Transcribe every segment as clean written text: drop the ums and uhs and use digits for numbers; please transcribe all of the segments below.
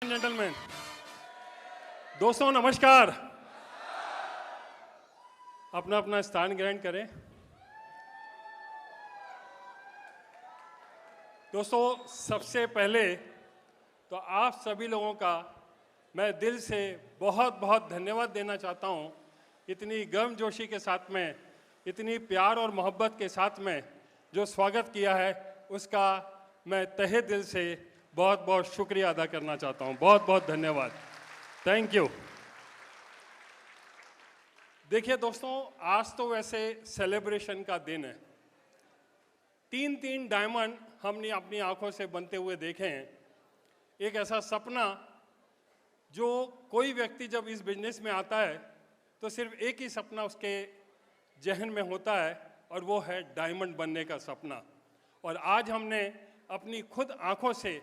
Gentleman, दोस्तों नमस्कार। अपना अपना स्थान ग्रहण करें। दोस्तों, सबसे पहले तो आप सभी लोगों का मैं दिल से बहुत बहुत धन्यवाद देना चाहता हूं। इतनी गर्मजोशी के साथ में, इतनी प्यार और मोहब्बत के साथ में जो स्वागत किया है, उसका मैं तहे दिल से बहुत बहुत शुक्रिया अदा करना चाहता हूं। बहुत बहुत धन्यवाद, थैंक यू। देखिए दोस्तों, आज तो वैसे सेलिब्रेशन का दिन है। तीन तीन डायमंड हमने अपनी आंखों से बनते हुए देखे हैं। एक ऐसा सपना जो कोई व्यक्ति जब इस बिजनेस में आता है तो सिर्फ एक ही सपना उसके जहन में होता है, और वो है डायमंड बनने का सपना। और आज हमने अपनी खुद आंखों से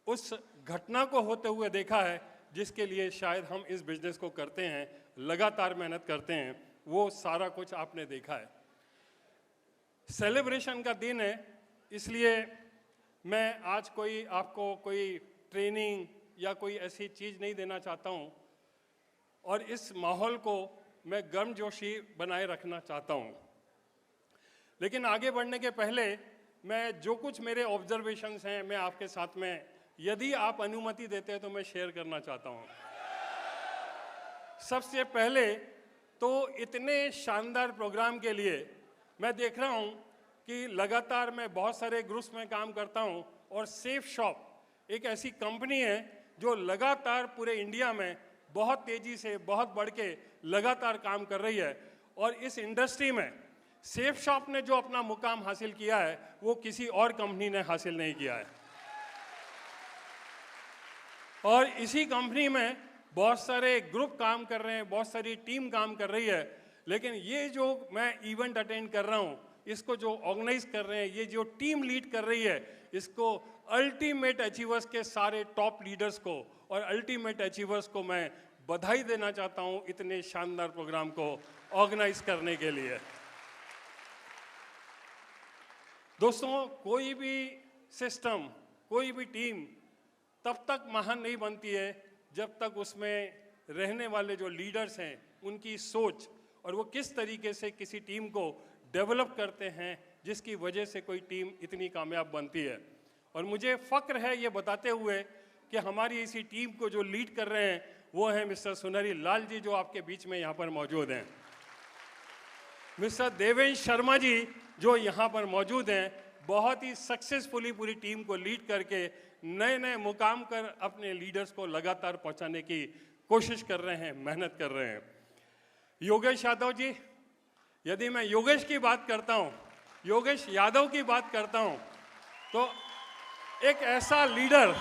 उस घटना को होते हुए देखा है जिसके लिए शायद हम इस बिजनेस को करते हैं, लगातार मेहनत करते हैं। वो सारा कुछ आपने देखा है। सेलिब्रेशन का दिन है, इसलिए मैं आज आपको कोई ट्रेनिंग या कोई ऐसी चीज़ नहीं देना चाहता हूँ, और इस माहौल को मैं गर्मजोशी बनाए रखना चाहता हूँ। लेकिन आगे बढ़ने के पहले मैं जो कुछ मेरे ऑब्जर्वेशंस हैं, मैं आपके साथ में, यदि आप अनुमति देते हैं तो मैं शेयर करना चाहता हूँ। सबसे पहले तो इतने शानदार प्रोग्राम के लिए मैं देख रहा हूँ कि लगातार मैं बहुत सारे ग्रुप्स में काम करता हूँ, और सेफ शॉप एक ऐसी कंपनी है जो लगातार पूरे इंडिया में बहुत तेज़ी से, बहुत बढ़ के लगातार काम कर रही है। और इस इंडस्ट्री में सेफ शॉप ने जो अपना मुकाम हासिल किया है वो किसी और कंपनी ने हासिल नहीं किया है। और इसी कंपनी में बहुत सारे ग्रुप काम कर रहे हैं, बहुत सारी टीम काम कर रही है। लेकिन ये जो मैं इवेंट अटेंड कर रहा हूँ, इसको जो ऑर्गेनाइज कर रहे हैं, ये जो टीम लीड कर रही है, इसको अल्टीमेट अचीवर्स के सारे टॉप लीडर्स को और अल्टीमेट अचीवर्स को मैं बधाई देना चाहता हूँ इतने शानदार प्रोग्राम को ऑर्गेनाइज करने के लिए। दोस्तों, कोई भी सिस्टम, कोई भी टीम तब तक महान नहीं बनती है जब तक उसमें रहने वाले जो लीडर्स हैं उनकी सोच और वो किस तरीके से किसी टीम को डेवलप करते हैं, जिसकी वजह से कोई टीम इतनी कामयाब बनती है। और मुझे फ़ख्र है ये बताते हुए कि हमारी इसी टीम को जो लीड कर रहे हैं वो हैं मिस्टर सुनहरी लाल जी, जो आपके बीच में यहाँ पर मौजूद हैं। मिस्टर देवेंद्र शर्मा जी जो यहाँ पर मौजूद हैं, बहुत ही सक्सेसफुली पूरी टीम को लीड करके नए नए मुकाम कर अपने लीडर्स को लगातार पहुँचाने की कोशिश कर रहे हैं, मेहनत कर रहे हैं। योगेश यादव जी, यदि मैं योगेश की बात करता हूँ, योगेश यादव की बात करता हूँ, तो एक ऐसा लीडर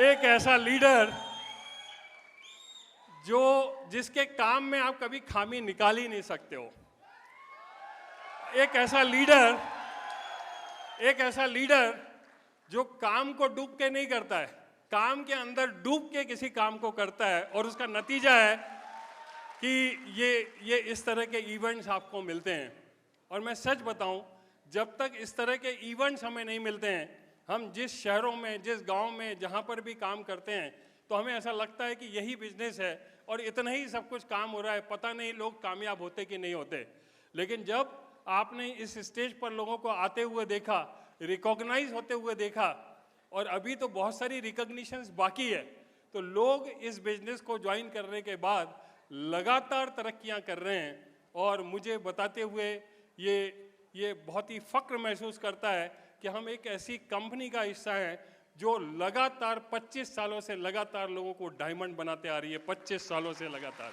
एक ऐसा लीडर जिसके काम में आप कभी खामी निकाल ही नहीं सकते हो। एक ऐसा लीडर जो काम को डूब के नहीं करता है, काम के अंदर डूब के किसी काम को करता है, और उसका नतीजा है कि ये इस तरह के इवेंट्स आपको मिलते हैं। और मैं सच बताऊं, जब तक इस तरह के इवेंट्स हमें नहीं मिलते हैं, हम जिस शहरों में, जिस गांव में, जहां पर भी काम करते हैं, तो हमें ऐसा लगता है कि यही बिजनेस है और इतना ही सब कुछ काम हो रहा है, पता नहीं लोग कामयाब होते कि नहीं होते। लेकिन जब आपने इस स्टेज पर लोगों को आते हुए देखा, रिकॉग्नाइज होते हुए देखा, और अभी तो बहुत सारी रिकॉग्निशंस बाकी है, तो लोग इस बिजनेस को ज्वाइन करने के बाद लगातार तरक्कियां कर रहे हैं। और मुझे बताते हुए ये बहुत ही फ़ख्र महसूस करता है कि हम एक ऐसी कंपनी का हिस्सा हैं जो लगातार 25 सालों से लगातार लोगों को डायमंड बनाते आ रही है, 25 सालों से लगातार।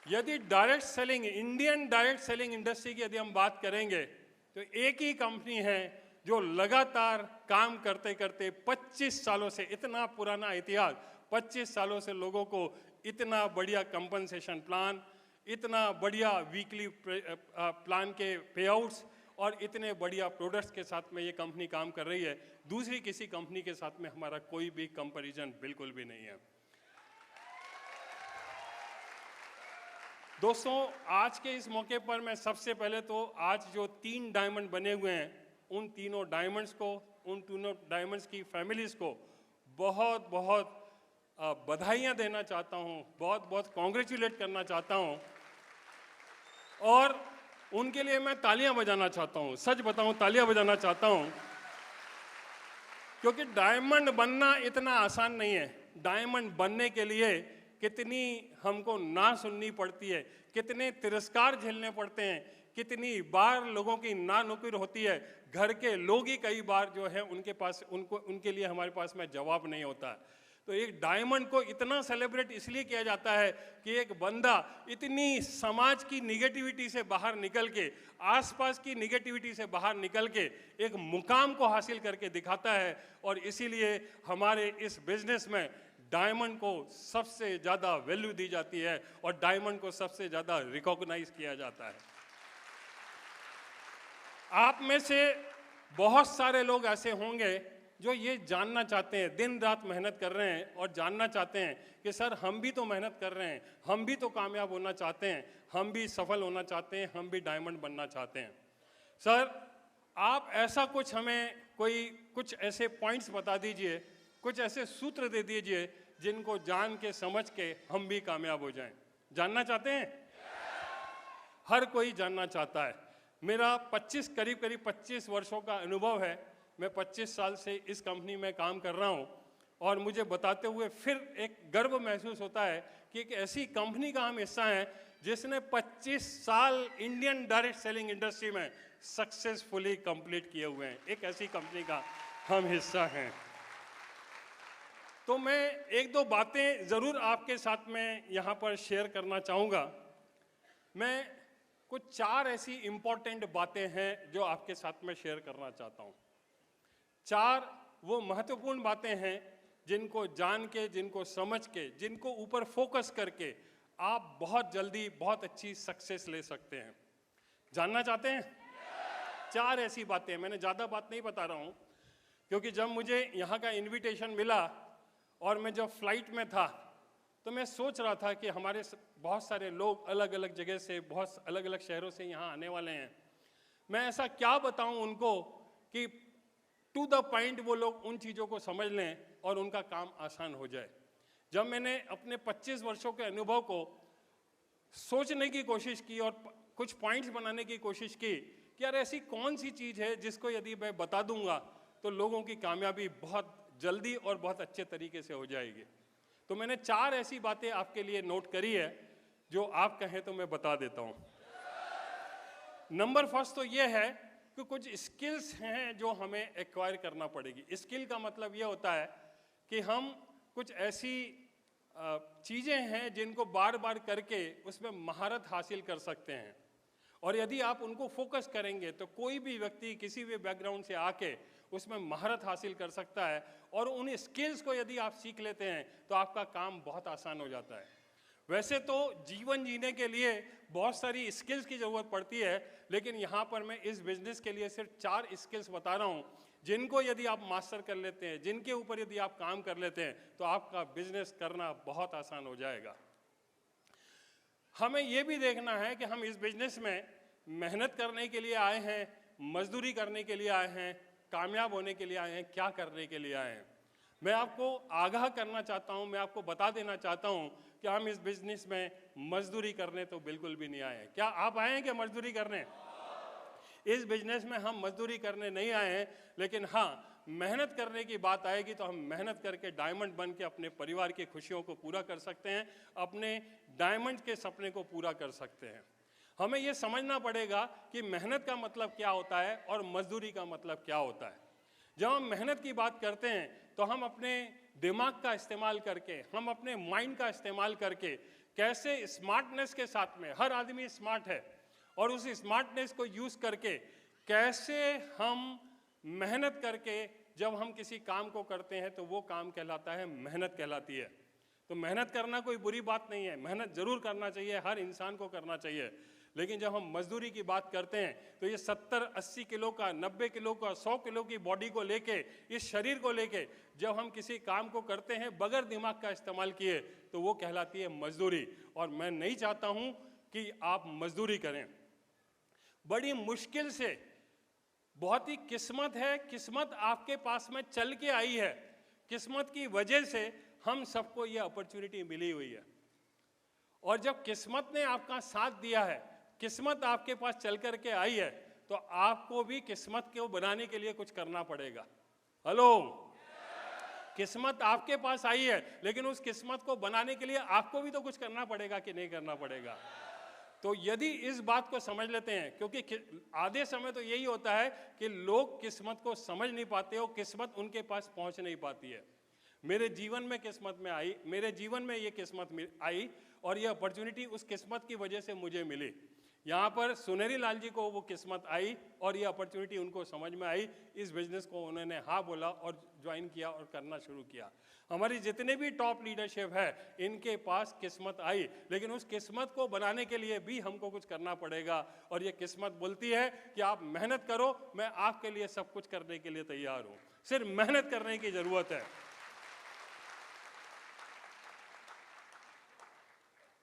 यदि direct selling, Indian direct selling industry की यदि हम बात करेंगे, तो एक ही कंपनी है जो लगातार काम करते करते 25 सालों से, इतना पुराना इतिहास, 25 सालों से लोगों को इतना बढ़िया कंपनसेशन प्लान, इतना बढ़िया वीकली प्लान के पे आउट्स और इतने बढ़िया प्रोडक्ट्स के साथ में ये कंपनी काम कर रही है। दूसरी किसी कंपनी के साथ में हमारा कोई भी कंपैरिजन बिल्कुल भी नहीं है। दोस्तों, आज के इस मौके पर मैं सबसे पहले तो आज जो 3 डायमंड बने हुए हैं, उन तीनों डायमंड्स को, उन तीनों डायमंड्स की फैमिलीज़ को बहुत बहुत बधाइयाँ देना चाहता हूँ, बहुत बहुत कॉन्ग्रेचुलेट करना चाहता हूँ और उनके लिए मैं तालियां बजाना चाहता हूँ। सच बताऊँ, तालियां बजाना चाहता हूँ, क्योंकि डायमंड बनना इतना आसान नहीं है। डायमंड बनने के लिए कितनी हमको ना सुननी पड़ती है, कितने तिरस्कार झेलने पड़ते हैं, कितनी बार लोगों की ना नुक्र होती है। घर के लोग ही कई बार जो है उनके लिए हमारे पास में जवाब नहीं होता है। तो एक डायमंड को इतना सेलिब्रेट इसलिए किया जाता है कि एक बंदा इतनी समाज की निगेटिविटी से बाहर निकल के, आसपास की निगेटिविटी से बाहर निकल के एक मुकाम को हासिल करके दिखाता है। और इसीलिए हमारे इस बिजनेस में डायमंड को सबसे ज़्यादा वैल्यू दी जाती है और डायमंड को सबसे ज़्यादा रिकॉग्नाइज किया जाता है। आप में से बहुत सारे लोग ऐसे होंगे जो ये जानना चाहते हैं, दिन रात मेहनत कर रहे हैं और जानना चाहते हैं कि सर हम भी तो मेहनत कर रहे हैं, हम भी तो कामयाब होना चाहते हैं, हम भी सफल होना चाहते हैं, हम भी डायमंड बनना चाहते हैं। सर आप ऐसा कुछ हमें कुछ ऐसे पॉइंट्स बता दीजिए, कुछ ऐसे सूत्र दे दीजिए जिनको जान के समझ के हम भी कामयाब हो जाएं। जानना चाहते हैं? हर कोई जानना चाहता है। मेरा करीब 25 वर्षों का अनुभव है। मैं 25 साल से इस कंपनी में काम कर रहा हूं और मुझे बताते हुए फिर एक गर्व महसूस होता है कि एक ऐसी कंपनी का हम हिस्सा हैं जिसने 25 साल इंडियन डायरेक्ट सेलिंग इंडस्ट्री में सक्सेसफुली कंप्लीट किए हुए हैं। एक ऐसी कंपनी का हम हिस्सा हैं। तो मैं एक दो बातें ज़रूर आपके साथ में यहाँ पर शेयर करना चाहूँगा। मैं कुछ 4 ऐसी इम्पोर्टेंट बातें हैं जो आपके साथ में शेयर करना चाहता हूँ। 4 वो महत्वपूर्ण बातें हैं जिनको जान के, जिनको समझ के, जिनको ऊपर फोकस करके आप बहुत जल्दी बहुत अच्छी सक्सेस ले सकते हैं। जानना चाहते हैं? 4 ऐसी बातें। मैंने ज़्यादा बात नहीं बता रहा हूँ, क्योंकि जब मुझे यहाँ का इनविटेशन मिला और मैं जब फ्लाइट में था तो मैं सोच रहा था कि हमारे बहुत सारे लोग अलग अलग जगह से, बहुत अलग अलग शहरों से यहाँ आने वाले हैं। मैं ऐसा क्या बताऊँ उनको कि टू द पॉइंट वो लोग उन चीज़ों को समझ लें और उनका काम आसान हो जाए। जब मैंने अपने 25 वर्षों के अनुभव को सोचने की कोशिश की और कुछ पॉइंट्स बनाने की कोशिश की कि यार ऐसी कौन सी चीज़ है जिसको यदि मैं बता दूंगा तो लोगों की कामयाबी बहुत जल्दी और बहुत अच्छे तरीके से हो जाएगी। तो मैंने 4 ऐसी बातें आपके लिए नोट करी है जो आप कहें तो मैं बता देता हूँ। नंबर फर्स्ट तो ये है कि कुछ स्किल्स हैं जो हमें एक्वायर करना पड़ेगी। स्किल का मतलब ये होता है कि हम कुछ ऐसी चीज़ें हैं जिनको बार बार करके उसमें महारत हासिल कर सकते हैं, और यदि आप उनको फोकस करेंगे तो कोई भी व्यक्ति किसी भी बैकग्राउंड से आके उसमें महारत हासिल कर सकता है। और उन स्किल्स को यदि आप सीख लेते हैं तो आपका काम बहुत आसान हो जाता है। वैसे तो जीवन जीने के लिए बहुत सारी स्किल्स की ज़रूरत पड़ती है, लेकिन यहाँ पर मैं इस बिजनेस के लिए सिर्फ 4 स्किल्स बता रहा हूँ जिनको यदि आप मास्टर कर लेते हैं, जिनके ऊपर यदि आप काम कर लेते हैं तो आपका बिजनेस करना बहुत आसान हो जाएगा। हमें ये भी देखना है कि हम इस बिजनेस में मेहनत करने के लिए आए हैं, मजदूरी करने के लिए आए हैं, कामयाब होने के लिए आए हैं, क्या करने के लिए आए हैं। मैं आपको आगाह करना चाहता हूं, मैं आपको बता देना चाहता हूं कि हम इस बिजनेस में मजदूरी करने तो बिल्कुल भी नहीं आए हैं। क्या आप आए हैं क्या मजदूरी करने? इस बिजनेस में हम मजदूरी करने नहीं आए हैं, लेकिन हाँ, मेहनत करने की बात आएगी तो हम मेहनत करके डायमंड बन के अपने परिवार की खुशियों को पूरा कर सकते हैं, अपने डायमंड के सपने को पूरा कर सकते हैं। हमें ये समझना पड़ेगा कि मेहनत का मतलब क्या होता है और मजदूरी का मतलब क्या होता है। जब हम मेहनत की बात करते हैं तो हम अपने दिमाग का इस्तेमाल करके, हम अपने माइंड का इस्तेमाल करके कैसे स्मार्टनेस के साथ में, हर आदमी स्मार्ट है, और उस स्मार्टनेस को यूज़ करके कैसे हम मेहनत करके जब हम किसी काम को करते हैं तो वो काम कहलाता है, मेहनत कहलाती है। तो मेहनत करना कोई बुरी बात नहीं है, मेहनत जरूर करना चाहिए, हर इंसान को करना चाहिए। लेकिन जब हम मजदूरी की बात करते हैं तो ये 70-80 किलो का, 90 किलो का, 100 किलो की बॉडी को लेके, इस शरीर को लेके जब हम किसी काम को करते हैं बगैर दिमाग का इस्तेमाल किए तो वो कहलाती है मजदूरी। और मैं नहीं चाहता हूँ कि आप मजदूरी करें। बड़ी मुश्किल से, बहुत ही किस्मत है, किस्मत आपके पास में चल के आई है, किस्मत की वजह से हम सबको ये अपॉर्चुनिटी मिली हुई है। और जब किस्मत ने आपका साथ दिया है, किस्मत आपके पास चल करके आई है, तो आपको भी किस्मत को बनाने के लिए कुछ करना पड़ेगा। हेलो, किस्मत आपके पास आई है, लेकिन उस किस्मत को बनाने के लिए आपको भी तो कुछ करना पड़ेगा कि नहीं करना पड़ेगा। तो यदि इस बात को समझ लेते हैं, क्योंकि आधे समय तो यही होता है कि लोग किस्मत को समझ नहीं पाते हो, किस्मत उनके पास पहुंच नहीं पाती है। मेरे जीवन में किस्मत में आई, मेरे जीवन में ये किस्मत आई और ये अपॉर्चुनिटी उस किस्मत की वजह से मुझे मिली। यहाँ पर सुनहरी लाल जी को वो किस्मत आई और ये अपॉर्चुनिटी उनको समझ में आई, इस बिजनेस को उन्होंने हाँ बोला और ज्वाइन किया और करना शुरू किया। हमारी जितने भी टॉप लीडरशिप है, इनके पास किस्मत आई, लेकिन उस किस्मत को बनाने के लिए भी हमको कुछ करना पड़ेगा। और ये किस्मत बोलती है कि आप मेहनत करो, मैं आपके लिए सब कुछ करने के लिए तैयार हूँ, सिर्फ मेहनत करने की जरूरत है।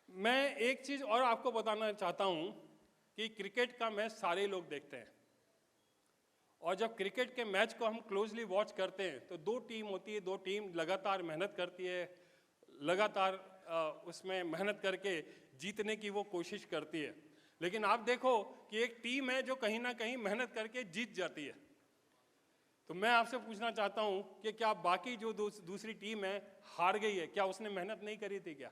मैं एक चीज और आपको बताना चाहता हूं कि क्रिकेट का मैच सारे लोग देखते हैं, और जब क्रिकेट के मैच को हम क्लोजली वॉच करते हैं तो दो टीम होती है, दो टीम लगातार मेहनत करती है, लगातार उसमें मेहनत करके जीतने की वो कोशिश करती है। लेकिन आप देखो कि एक टीम है जो कहीं ना कहीं मेहनत करके जीत जाती है। तो मैं आपसे पूछना चाहता हूं कि क्या बाकी जो दूसरी टीम है हार गई है, क्या उसने मेहनत नहीं करी थी? क्या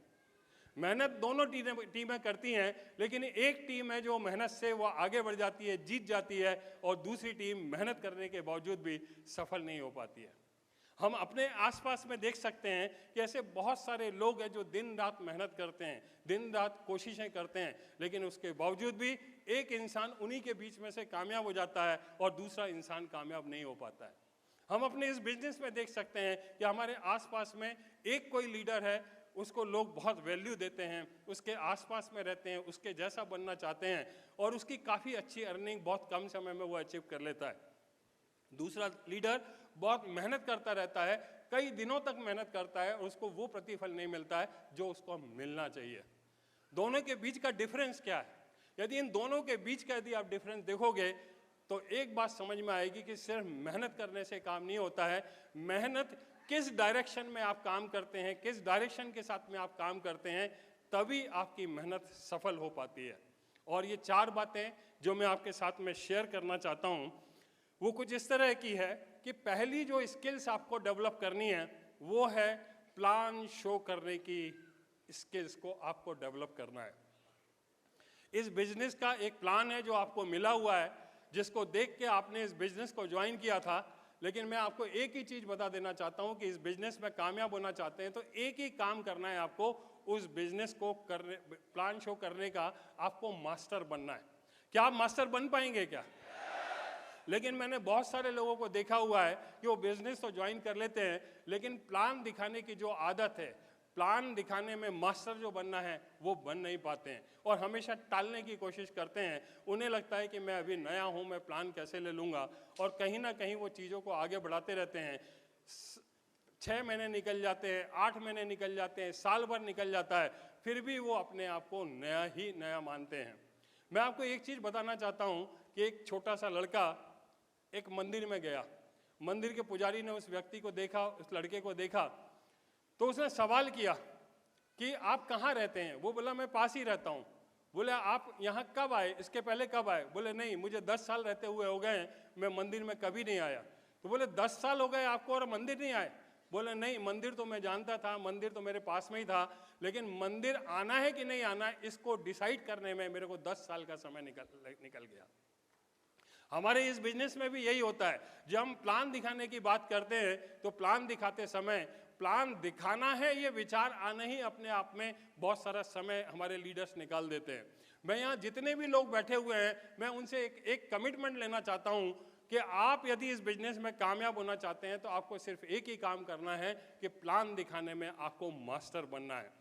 मेहनत दोनों टीमें करती हैं, लेकिन एक टीम है जो मेहनत से वो आगे बढ़ जाती है, जीत जाती है, और दूसरी टीम मेहनत करने के बावजूद भी सफल नहीं हो पाती है। हम अपने आसपास में देख सकते हैं कि ऐसे बहुत सारे लोग हैं जो दिन रात मेहनत करते हैं, दिन रात कोशिशें करते हैं, लेकिन उसके बावजूद भी एक इंसान उन्हीं के बीच में से कामयाब हो जाता है और दूसरा इंसान कामयाब नहीं हो पाता है। हम अपने इस बिजनेस में देख सकते हैं कि हमारे आसपास में एक कोई लीडर है, उसको लोग बहुत वैल्यू देते हैं, उसके आसपास में रहते हैं, उसके जैसा बनना चाहते हैं, और उसकी काफ़ी अच्छी अर्निंग बहुत कम समय में वो अचीव कर लेता है। दूसरा लीडर बहुत मेहनत करता रहता है, कई दिनों तक मेहनत करता है, और उसको वो प्रतिफल नहीं मिलता है जो उसको मिलना चाहिए। दोनों के बीच का डिफरेंस क्या है? यदि इन दोनों के बीच का यदि आप डिफरेंस देखोगे तो एक बात समझ में आएगी कि सिर्फ मेहनत करने से काम नहीं होता है। मेहनत किस डायरेक्शन में आप काम करते हैं, किस डायरेक्शन के साथ में आप काम करते हैं, तभी आपकी मेहनत सफल हो पाती है। और ये चार बातें जो मैं आपके साथ में शेयर करना चाहता हूँ वो कुछ इस तरह की है कि पहली जो स्किल्स आपको डेवलप करनी है वो है प्लान शो करने की स्किल्स को आपको डेवलप करना है। इस बिजनेस का एक प्लान है जो आपको मिला हुआ है, जिसको देख के आपने इस बिजनेस को ज्वाइन किया था। लेकिन मैं आपको एक ही चीज बता देना चाहता हूं कि इस बिजनेस में कामयाब होना चाहते हैं तो एक ही काम करना है आपको, उस बिजनेस को करने, प्लान शो करने का आपको मास्टर बनना है। क्या आप मास्टर बन पाएंगे क्या? लेकिन मैंने बहुत सारे लोगों को देखा हुआ है कि वो बिजनेस तो ज्वाइन कर लेते हैं, लेकिन प्लान दिखाने की जो आदत है, प्लान दिखाने में मास्टर जो बनना है वो बन नहीं पाते हैं और हमेशा टालने की कोशिश करते हैं। उन्हें लगता है कि मैं अभी नया हूं, मैं प्लान कैसे ले लूँगा, और कहीं ना कहीं वो चीज़ों को आगे बढ़ाते रहते हैं। 6 महीने निकल जाते हैं, 8 महीने निकल जाते हैं, साल भर निकल जाता है, फिर भी वो अपने आप को नया ही नया मानते हैं। मैं आपको एक चीज़ बताना चाहता हूँ कि एक छोटा सा लड़का एक मंदिर में गया, मंदिर के पुजारी ने उस व्यक्ति को देखा, उस लड़के को देखा, तो उसने सवाल किया कि आप कहाँ रहते हैं? वो बोला मैं पास ही रहता हूँ। बोले आप यहाँ कब आए, इसके पहले कब आए? बोले नहीं, मुझे 10 साल रहते हुए हो गए हैं, मैं मंदिर में कभी नहीं आया। तो बोले 10 साल हो गए आपको और मंदिर नहीं आए? बोले नहीं, मंदिर तो मैं जानता था, मंदिर तो मेरे पास में ही था, लेकिन मंदिर आना है कि नहीं आना है इसको डिसाइड करने में मेरे को 10 साल का समय निकल गया। हमारे इस बिजनेस में भी यही होता है। जब हम प्लान दिखाने की बात करते हैं तो प्लान दिखाते समय, प्लान दिखाना है ये विचार आना ही अपने आप में बहुत सारा समय हमारे लीडर्स निकाल देते हैं। मैं यहाँ जितने भी लोग बैठे हुए हैं, मैं उनसे एक कमिटमेंट लेना चाहता हूँ कि आप यदि इस बिजनेस में कामयाब होना चाहते हैं तो आपको सिर्फ एक ही काम करना है कि प्लान दिखाने में आपको मास्टर बनना है।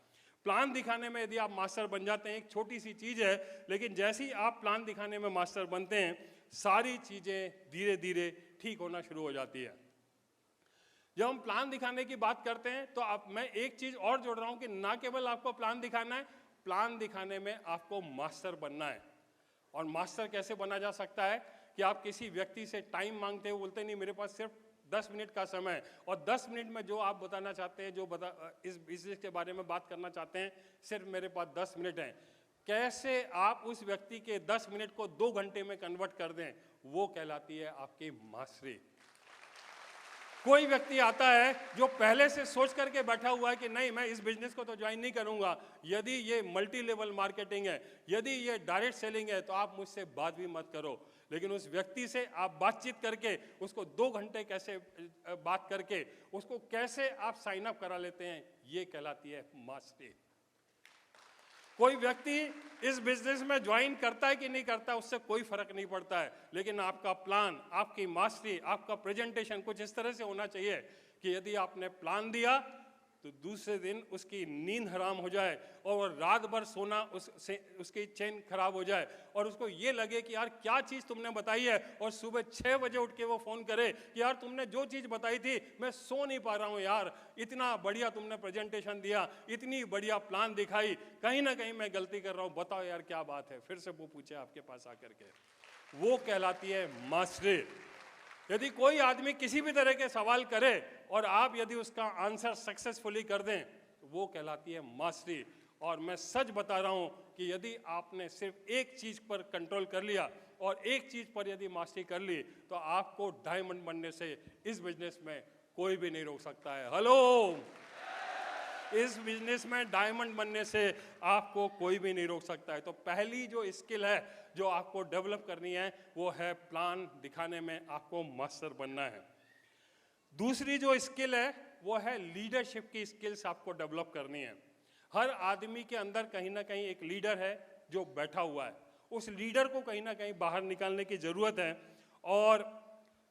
प्लान दिखाने में यदि आप मास्टर बन जाते हैं, एक छोटी सी चीज़ है, लेकिन जैसे ही आप प्लान दिखाने में मास्टर बनते हैं सारी चीज़ें धीरे धीरे ठीक होना शुरू हो जाती है। जब हम प्लान दिखाने की बात करते हैं तो मैं एक चीज़ और जोड़ रहा हूं कि ना केवल आपको प्लान दिखाना है, प्लान दिखाने में आपको मास्टर बनना है। और मास्टर कैसे बना जा सकता है कि आप किसी व्यक्ति से टाइम मांगते हो, बोलते नहीं मेरे पास सिर्फ 10 मिनट का समय है, और 10 मिनट में जो आप बताना चाहते हैं, इस बिजनेस के बारे में बात करना चाहते हैं, सिर्फ मेरे पास 10 मिनट हैं। कैसे आप उस व्यक्ति के 10 मिनट को 2 घंटे में कन्वर्ट कर दें, वो कहलाती है आपकी मास्टरी। कोई व्यक्ति आता है जो पहले से सोच करके बैठा हुआ है कि नहीं मैं इस बिजनेस को तो ज्वाइन नहीं करूंगा, यदि ये मल्टी लेवल मार्केटिंग है, यदि ये डायरेक्ट सेलिंग है, तो आप मुझसे बात भी मत करो। लेकिन उस व्यक्ति से आप बातचीत करके उसको 2 घंटे कैसे बात करके उसको कैसे आप साइन अप करा लेते हैं, ये कहलाती है मास्टरी। कोई व्यक्ति इस बिजनेस में ज्वाइन करता है कि नहीं करता उससे कोई फर्क नहीं पड़ता है, लेकिन आपका प्लान, आपकी मास्टरी, आपका प्रेजेंटेशन कुछ इस तरह से होना चाहिए कि यदि आपने प्लान दिया तो दूसरे दिन उसकी नींद हराम हो जाए और रात भर सोना उसकी चैन खराब हो जाए और उसको ये लगे कि यार क्या चीज़ तुमने बताई है, और सुबह 6 बजे उठ के वो फ़ोन करे कि यार तुमने जो चीज़ बताई थी मैं सो नहीं पा रहा हूँ यार, इतना बढ़िया तुमने प्रेजेंटेशन दिया, इतनी बढ़िया प्लान दिखाई, कहीं ना कहीं मैं गलती कर रहा हूँ, बताओ यार क्या बात है। फिर से वो पूछे आपके पास आकर के, वो कहलाती है मास्टरी। यदि कोई आदमी किसी भी तरह के सवाल करे और आप यदि उसका आंसर सक्सेसफुली कर दें, तो वो कहलाती है मास्टरी। और मैं सच बता रहा हूं कि यदि आपने सिर्फ एक चीज पर कंट्रोल कर लिया और एक चीज पर यदि मास्टरी कर ली, तो आपको डायमंड बनने से इस बिजनेस में कोई भी नहीं रोक सकता है। हेलो, इस बिजनेस में डायमंड बनने से आपको कोई भी नहीं रोक सकता है। तो पहली जो स्किल है जो आपको डेवलप करनी है वो है प्लान दिखाने में आपको मास्टर बनना है। दूसरी जो स्किल है वो है लीडरशिप की स्किल्स आपको डेवलप करनी है। हर आदमी के अंदर कहीं ना कहीं एक लीडर है जो बैठा हुआ है, उस लीडर को कहीं ना कहीं बाहर निकालने की जरूरत है। और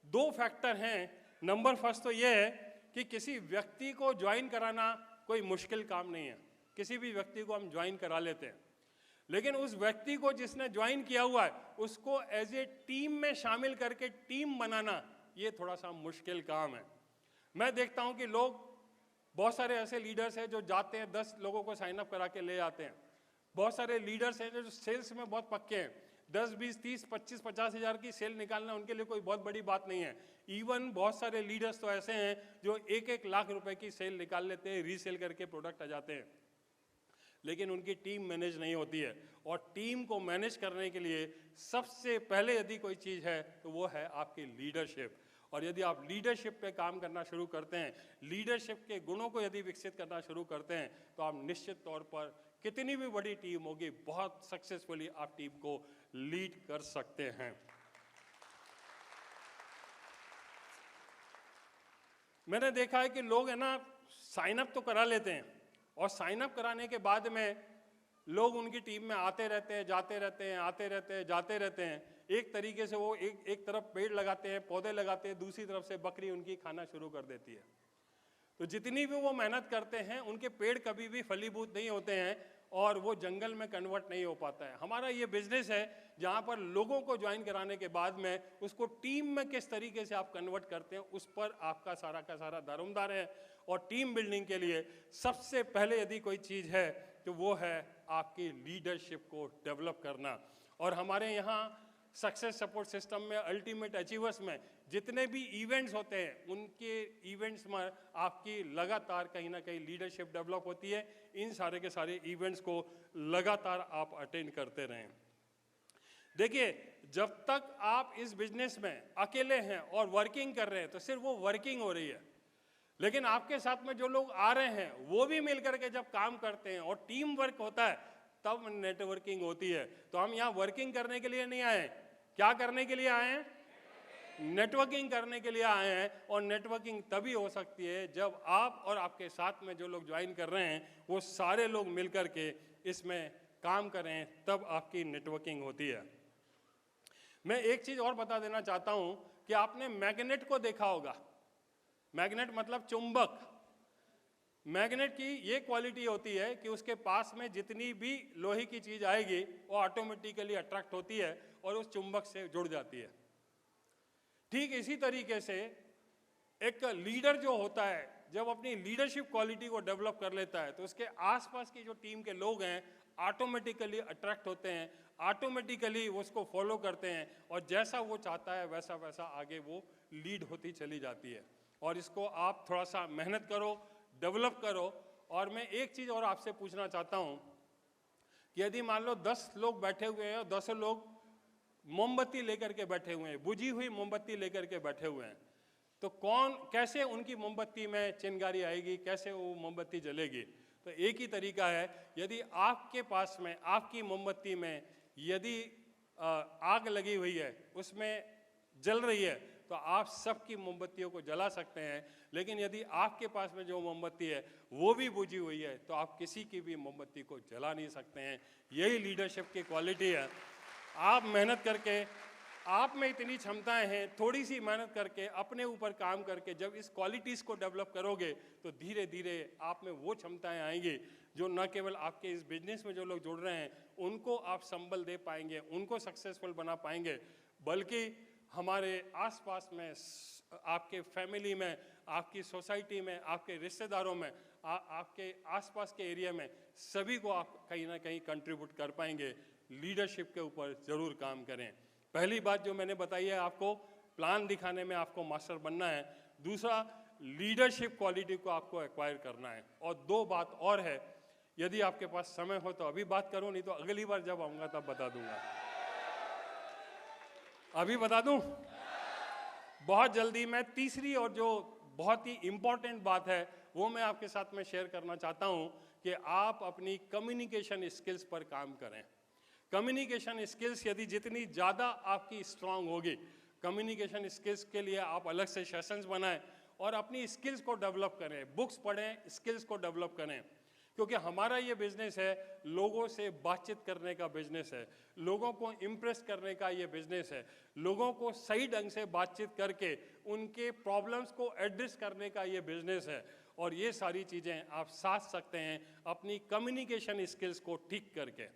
2 फैक्टर हैं। नंबर फर्स्ट तो ये है कि किसी व्यक्ति को ज्वाइन कराना कोई मुश्किल काम नहीं है, किसी भी व्यक्ति को हम ज्वाइन करा लेते हैं, लेकिन उस व्यक्ति को जिसने ज्वाइन किया हुआ है उसको एज ए टीम में शामिल करके टीम बनाना ये थोड़ा सा मुश्किल काम है। मैं देखता हूं कि लोग, बहुत सारे ऐसे लीडर्स हैं जो जाते हैं 10 लोगों को साइन अप करा के ले आते हैं। बहुत सारे लीडर्स हैं जो सेल्स में बहुत पक्के हैं, 10, 20, 30, 25, 50 हज़ार की सेल निकालना उनके लिए कोई बहुत बड़ी बात नहीं है। इवन बहुत सारे लीडर्स तो ऐसे हैं जो 1-1 लाख रुपए की सेल निकाल लेते हैं, रीसेल करके प्रोडक्ट आ जाते हैं, लेकिन उनकी टीम मैनेज नहीं होती है। और टीम को मैनेज करने के लिए सबसे पहले यदि कोई चीज़ है तो वो है आपकी लीडरशिप। और यदि आप लीडरशिप पे काम करना शुरू करते हैं, लीडरशिप के गुणों को यदि विकसित करना शुरू करते हैं, तो आप निश्चित तौर पर कितनी भी बड़ी टीम होगी बहुत सक्सेसफुली आप टीम को लीड कर सकते हैं। मैंने देखा है कि लोग है ना साइन अप तो करा लेते हैं और साइन अप कराने के बाद में लोग उनकी टीम में आते रहते हैं, जाते रहते हैं, आते रहते हैं, जाते रहते हैं। एक तरीके से वो एक तरफ पेड़ लगाते हैं, पौधे लगाते हैं, दूसरी तरफ से बकरी उनकी खाना शुरू कर देती है। तो जितनी भी वो मेहनत करते हैं उनके पेड़ कभी भी फलीभूत नहीं होते हैं और वो जंगल में कन्वर्ट नहीं हो पाता है। हमारा ये बिजनेस है जहाँ पर लोगों को ज्वाइन कराने के बाद में उसको टीम में किस तरीके से आप कन्वर्ट करते हैं उस पर आपका सारा का सारा दारोमदार है। और टीम बिल्डिंग के लिए सबसे पहले यदि कोई चीज़ है तो वो है आपकी लीडरशिप को डेवलप करना। और हमारे यहाँ सक्सेस सपोर्ट सिस्टम में, अल्टीमेट अचीवर्स में जितने भी इवेंट्स होते हैं उनके इवेंट्स में आपकी लगातार कहीं ना कहीं लीडरशिप डेवलप होती है। इन सारे के सारे इवेंट्स को लगातार आप अटेंड करते रहें। देखिए, जब तक आप इस बिजनेस में अकेले हैं और वर्किंग कर रहे हैं तो सिर्फ वो वर्किंग हो रही है, लेकिन आपके साथ में जो लोग आ रहे हैं वो भी मिलकर के जब काम करते हैं और टीम वर्क होता है तब नेटवर्किंग होती है। तो हम यहाँ वर्किंग करने के लिए नहीं आए, क्या करने के लिए आए हैं? नेटवर्किंग करने के लिए आए हैं। और नेटवर्किंग तभी हो सकती है जब आप और आपके साथ में जो लोग ज्वाइन कर रहे हैं वो सारे लोग मिलकर के इसमें काम करें, तब आपकी नेटवर्किंग होती है। मैं एक चीज और बता देना चाहता हूं कि आपने मैग्नेट को देखा होगा। मैग्नेट मतलब चुंबक। मैग्नेट की ये क्वालिटी होती है कि उसके पास में जितनी भी लोहे की चीज आएगी वो ऑटोमेटिकली अट्रैक्ट होती है और उस चुंबक से जुड़ जाती है। ठीक इसी तरीके से एक लीडर जो होता है जब अपनी लीडरशिप क्वालिटी को डेवलप कर लेता है तो उसके आसपास की जो टीम के लोग हैं ऑटोमेटिकली अट्रैक्ट होते हैं, ऑटोमेटिकली उसको फॉलो करते हैं और जैसा वो चाहता है वैसा वैसा आगे वो लीड होती चली जाती है। और इसको आप थोड़ा सा मेहनत करो, डेवलप करो। और मैं एक चीज़ और आपसे पूछना चाहता हूँ कि यदि मान लो 10 लोग बैठे हुए हैं और 10 लोग मोमबत्ती लेकर के बैठे हुए हैं, बुझी हुई मोमबत्ती लेकर के बैठे हुए हैं, तो कौन कैसे उनकी मोमबत्ती में चिंगारी आएगी, कैसे वो मोमबत्ती जलेगी? तो एक ही तरीका है, यदि आपके पास में आपकी मोमबत्ती में यदि आग लगी हुई है, उसमें जल रही है, तो आप सबकी मोमबत्तियों को जला सकते हैं। लेकिन यदि आपके पास में जो मोमबत्ती है वो भी बुझी हुई है तो आप किसी की भी मोमबत्ती को जला नहीं सकते हैं। यही लीडरशिप की क्वालिटी है। आप मेहनत करके, आप में इतनी क्षमताएं हैं, थोड़ी सी मेहनत करके अपने ऊपर काम करके जब इस क्वालिटीज़ को डेवलप करोगे तो धीरे धीरे आप में वो क्षमताएं आएंगी जो न केवल आपके इस बिजनेस में जो लोग जुड़ रहे हैं उनको आप संबल दे पाएंगे, उनको सक्सेसफुल बना पाएंगे, बल्कि हमारे आसपास में, आपके फैमिली में, आपकी सोसाइटी में, आपके रिश्तेदारों में, आपके आसपास के एरिया में, सभी को आप कहीं ना कहीं कंट्रीब्यूट कर पाएंगे। लीडरशिप के ऊपर ज़रूर काम करें। पहली बात जो मैंने बताई है, आपको प्लान दिखाने में आपको मास्टर बनना है। दूसरा, लीडरशिप क्वालिटी को आपको एक्वायर करना है। और दो बात और है, यदि आपके पास समय हो तो अभी बात करूं, नहीं तो अगली बार जब आऊँगा तब बता दूंगा। अभी बता दूं बहुत जल्दी। मैं तीसरी और जो बहुत ही इंपॉर्टेंट बात है वो मैं आपके साथ में शेयर करना चाहता हूं कि आप अपनी कम्युनिकेशन स्किल्स पर काम करें। कम्युनिकेशन स्किल्स यदि जितनी ज़्यादा आपकी स्ट्रांग होगी, कम्युनिकेशन स्किल्स के लिए आप अलग से सेशंस बनाएं और अपनी स्किल्स को डेवलप करें, बुक्स पढ़ें, स्किल्स को डेवलप करें। क्योंकि हमारा ये बिजनेस है, लोगों से बातचीत करने का बिजनेस है, लोगों को इम्प्रेस करने का ये बिजनेस है, लोगों को सही ढंग से बातचीत करके उनके प्रॉब्लम्स को एड्रेस करने का ये बिजनेस है। और ये सारी चीज़ें आप साथ सकते हैं अपनी कम्युनिकेशन स्किल्स को ठीक करके।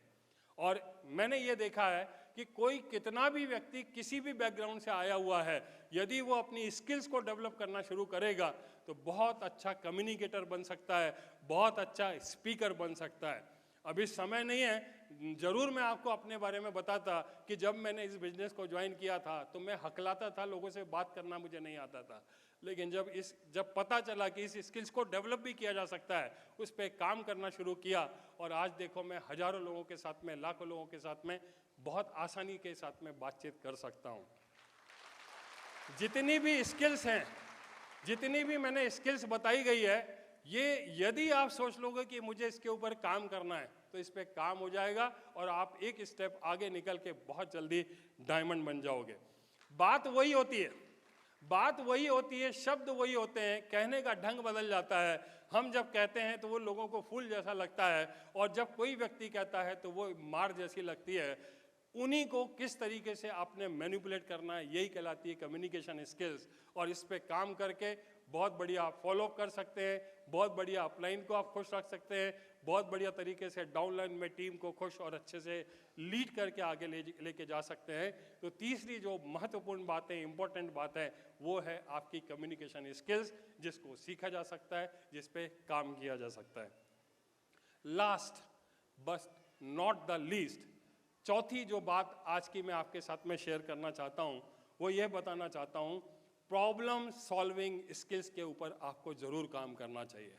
और मैंने ये देखा है कि कोई कितना भी व्यक्ति किसी भी बैकग्राउंड से आया हुआ है, यदि वो अपनी स्किल्स को डेवलप करना शुरू करेगा तो बहुत अच्छा कम्युनिकेटर बन सकता है, बहुत अच्छा स्पीकर बन सकता है। अभी समय नहीं है, ज़रूर मैं आपको अपने बारे में बताता कि जब मैंने इस बिज़नेस को ज्वाइन किया था तो मैं हकलाता था, लोगों से बात करना मुझे नहीं आता था। लेकिन जब पता चला कि इस स्किल्स को डेवलप भी किया जा सकता है, उस पर काम करना शुरू किया और आज देखो मैं हज़ारों लोगों के साथ में, लाखों लोगों के साथ में बहुत आसानी के साथ में बातचीत कर सकता हूँ। जितनी भी स्किल्स हैं, जितनी भी मैंने स्किल्स बताई गई है, ये यदि आप सोच लोगे कि मुझे इसके ऊपर काम करना है तो इस पर काम हो जाएगा और आप एक स्टेप आगे निकल के बहुत जल्दी डायमंड बन जाओगे। बात वही होती है, बात वही होती है, शब्द वही होते हैं, कहने का ढंग बदल जाता है। हम जब कहते हैं तो वो लोगों को फूल जैसा लगता है और जब कोई व्यक्ति कहता है तो वो मार जैसी लगती है। उन्हीं को किस तरीके से आपने मैनिपुलेट करना है, यही कहलाती है कम्युनिकेशन स्किल्स। और इस पे काम करके बहुत बढ़िया आप फॉलो कर सकते हैं, बहुत बढ़िया अपलाइन को आप खुश रख सकते हैं, बहुत बढ़िया तरीके से डाउनलाइन में टीम को खुश और अच्छे से लीड करके आगे लेके जा सकते हैं। तो तीसरी जो महत्वपूर्ण बात है, इंपॉर्टेंट बात है, वो है आपकी कम्युनिकेशन स्किल्स, जिसको सीखा जा सकता है, जिस पे काम किया जा सकता है। Last but not the least, चौथी जो बात आज की मैं आपके साथ में शेयर करना चाहता हूं, वो ये बताना चाहता हूं, प्रॉब्लम सॉल्विंग स्किल्स के ऊपर आपको जरूर काम करना चाहिए।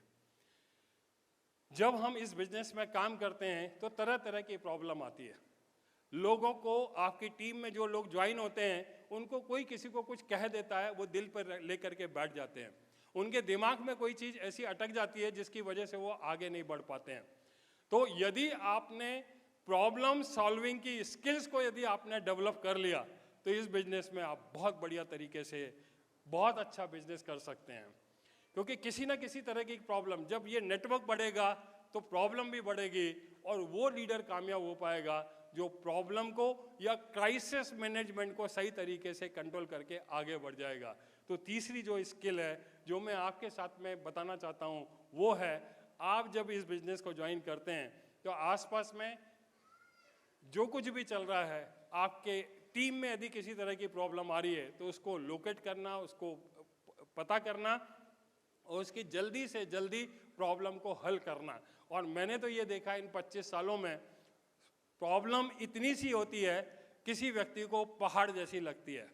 जब हम इस बिजनेस में काम करते हैं तो तरह तरह की प्रॉब्लम आती है। लोगों को, आपकी टीम में जो लोग ज्वाइन होते हैं, उनको कोई किसी को कुछ कह देता है, वो दिल पर लेकर के बैठ जाते हैं। उनके दिमाग में कोई चीज़ ऐसी अटक जाती है जिसकी वजह से वो आगे नहीं बढ़ पाते हैं। तो यदि आपने प्रॉब्लम सॉल्विंग की स्किल्स को यदि आपने डेवलप कर लिया तो इस बिजनेस में आप बहुत बढ़िया तरीके से बहुत अच्छा बिजनेस कर सकते हैं। क्योंकि किसी ना किसी तरह की प्रॉब्लम, जब ये नेटवर्क बढ़ेगा तो प्रॉब्लम भी बढ़ेगी और वो लीडर कामयाब हो पाएगा जो प्रॉब्लम को या क्राइसिस मैनेजमेंट को सही तरीके से कंट्रोल करके आगे बढ़ जाएगा। तो तीसरी जो स्किल है जो मैं आपके साथ में बताना चाहता हूँ वो है, आप जब इस बिजनेस को ज्वाइन करते हैं तो आसपास में जो कुछ भी चल रहा है, आपके टीम में यदि किसी तरह की प्रॉब्लम आ रही है तो उसको लोकेट करना, उसको पता करना और उसकी जल्दी से जल्दी प्रॉब्लम को हल करना और मैंने तो ये देखा इन 25 सालों में, प्रॉब्लम इतनी सी होती है किसी व्यक्ति को पहाड़ जैसी लगती है,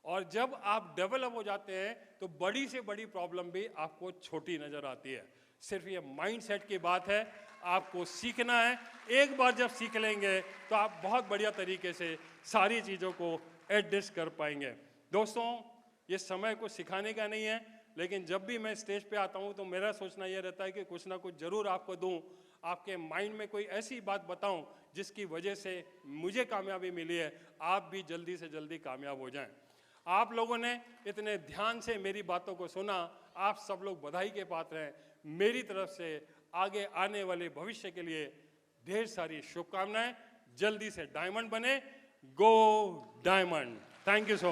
और जब आप डेवलप हो जाते हैं तो बड़ी से बड़ी प्रॉब्लम भी आपको छोटी नजर आती है। सिर्फ ये माइंडसेट की बात है, आपको सीखना है। एक बार जब सीख लेंगे तो आप बहुत बढ़िया तरीके से सारी चीज़ों को एडजस्ट कर पाएंगे। दोस्तों, ये समय को सिखाने का नहीं है, लेकिन जब भी मैं स्टेज पे आता हूँ तो मेरा सोचना ये रहता है कि कुछ ना कुछ ज़रूर आपको दूँ, आपके माइंड में कोई ऐसी बात बताऊँ जिसकी वजह से मुझे कामयाबी मिली है, आप भी जल्दी से जल्दी कामयाब हो जाएं। आप लोगों ने इतने ध्यान से मेरी बातों को सुना, आप सब लोग बधाई के पात्र हैं। मेरी तरफ से आगे आने वाले भविष्य के लिए ढेर सारी शुभकामनाएं। जल्दी से डायमंड बने, गो diamond. Thank you so much.